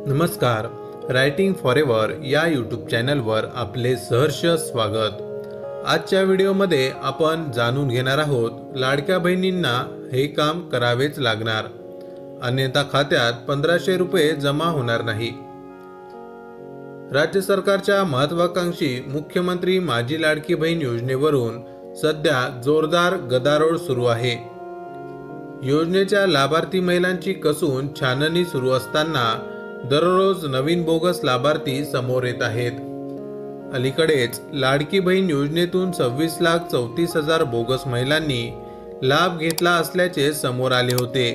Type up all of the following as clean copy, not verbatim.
नमस्कार, writing forever या YouTube चॅनलवर आपले सहर्ष स्वागत। आजच्या व्हिडिओमध्ये आपण जाणून घेणार आहोत लाडक्या बहिणींना हे काम करावेच लागणार, अन्यथा खात्यात 1500 रुपये जमा होणार नाही। राज्य सरकारच्या महत्त्वाकांक्षी मुख्यमंत्री माझी लाडकी बहीण योजनेवरून सध्या जोरदार गदारोळ सुरू आहे। योजनेच्या लाभार्थी महिलांची कसून छाननी सुरू असताना दररोज नवीन बोगस लाभार्थी समोर येत आहेत। अलीकडेच लाडकी बहीण योजनेतून 26,34,000 बोगस महिलांनी लाभ घेतला असल्याचे समोर आले होते।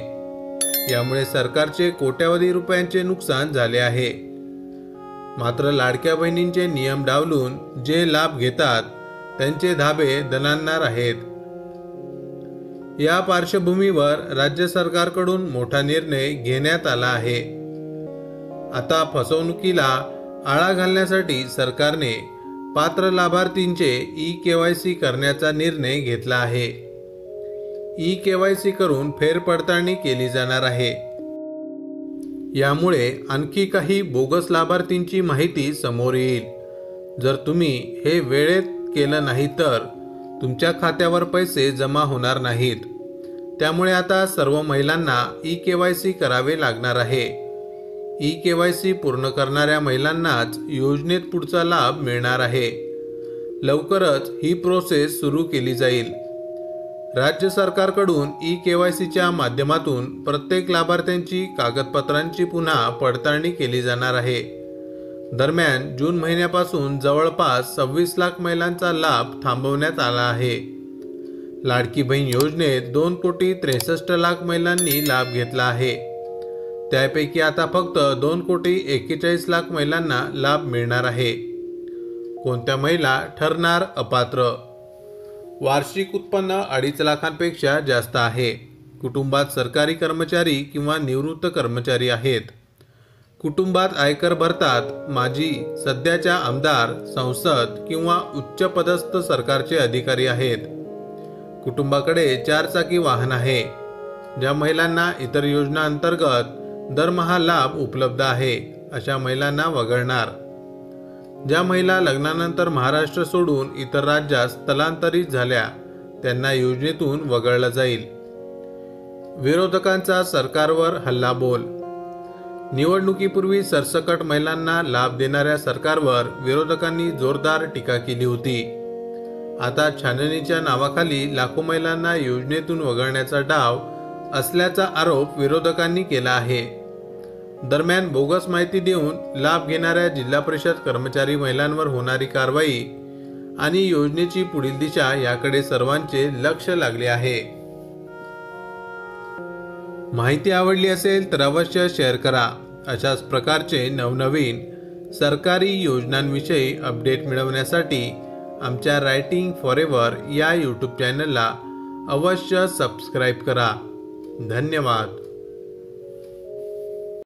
यामुळे सरकारचे कोट्यावधी रुपयांचे नुकसान झाले आहे। मात्र लाडक्या बहिणींचे नियम डावलून जे लाभ घेतात त्यांचे धाबे दणाणणार आहेत। या पार्श्वभूमीवर राज्य सरकारकडून मोठा निर्णय घेण्यात आला आहे। आता फसवणुकीला आळा घालण्यासाठी सरकारने पात्र लाभार्थींचे ई-केवायसी करण्याचा निर्णय घेतला आहे। ई-केवायसी करून फेरपडताळणी केली जाणार आहे। यामुळे आणखी काही बोगस लाभार्थींची माहिती समोर येईल। जर तुम्ही हे वेळेत केलं नाही तर तुमच्या खात्यावर पैसे जमा होणार नाहीत। त्यामुळे आता सर्व महिलांना ई-केवायसी करावे लागणार आहे। ई-केवायसी पूर्ण करणाऱ्या महिलांनाच योजनेत पुढचा लाभ मिळणार आहे। लवकरच ही प्रोसेस सुरू केली जाईल। राज्य सरकारकडून ई-केवायसीच्या माध्यमातून प्रत्येक लाभार्थ्यांची कागदपत्रांची पुन्हा पडताळणी केली जाणार आहे। दरम्यान जून महिन्यापासून जवळपास 26 लाख महिलांचा लाभ थांबवण्यात आला आहे। लाडकी बहीण योजनेत 2,63,00,000 महिलांनी लाभ घेतला आहे। त्यापैकी आता फक्त 2,41,00,000 महिलांना लाभ मिळणार आहे। कोणत्या महिला ठरणार अपात्र? वार्षिक उत्पन्न 2.5 लाखांपेक्षा जास्त आहे। कुटुंबात सरकारी कर्मचारी किंवा निवृत्त कर्मचारी आहेत। कुटुंबात आयकर भरतात। माजी, सध्याच्या आमदार, संसद किंवा उच्च पदस्थ सरकारचे अधिकारी आहेत। कुटुंबाकडे 4 चाकी वाहन आहे। ज्या महिलांना इतर योजना अंतर्गत दरमहा लाभ उपलब्ध आहे अशा महिलांना वगळणार। ज्या महिला लग्नानंतर महाराष्ट्र सोडून इतर राज्यात स्थलांतरित झाल्या त्यांना योजनेतून वगळलं जाईल। विरोधकांचा सरकारवर हल्लाबोल। निवडणुकीपूर्वी सरसकट महिलांना लाभ देणाऱ्या सरकारवर विरोधकांनी जोरदार टीका केली होती। आता छाननीच्या नावाखाली लाखो महिलांना योजनेतून वगळण्याचा डाव असल्याचा आरोप विरोधकांनी केला आहे। दरम्यान बोगस माहिती देऊन लाभ घेणाऱ्या जिल्हा परिषद कर्मचारी महिलांवर होणारी कारवाई आणि योजनेची पुढील दिशा याकडे सर्वांचे लक्ष लागले आहे। माहिती आवडली असेल तर अवश्य शेअर करा। अशाच प्रकारचे नवनवीन सरकारी योजनांविषयी अपडेट मिळवण्यासाठी आमच्या रायटिंग फॉरेवर या यूट्यूब चॅनलला अवश्य सबस्क्राईब करा। धन्यवाद।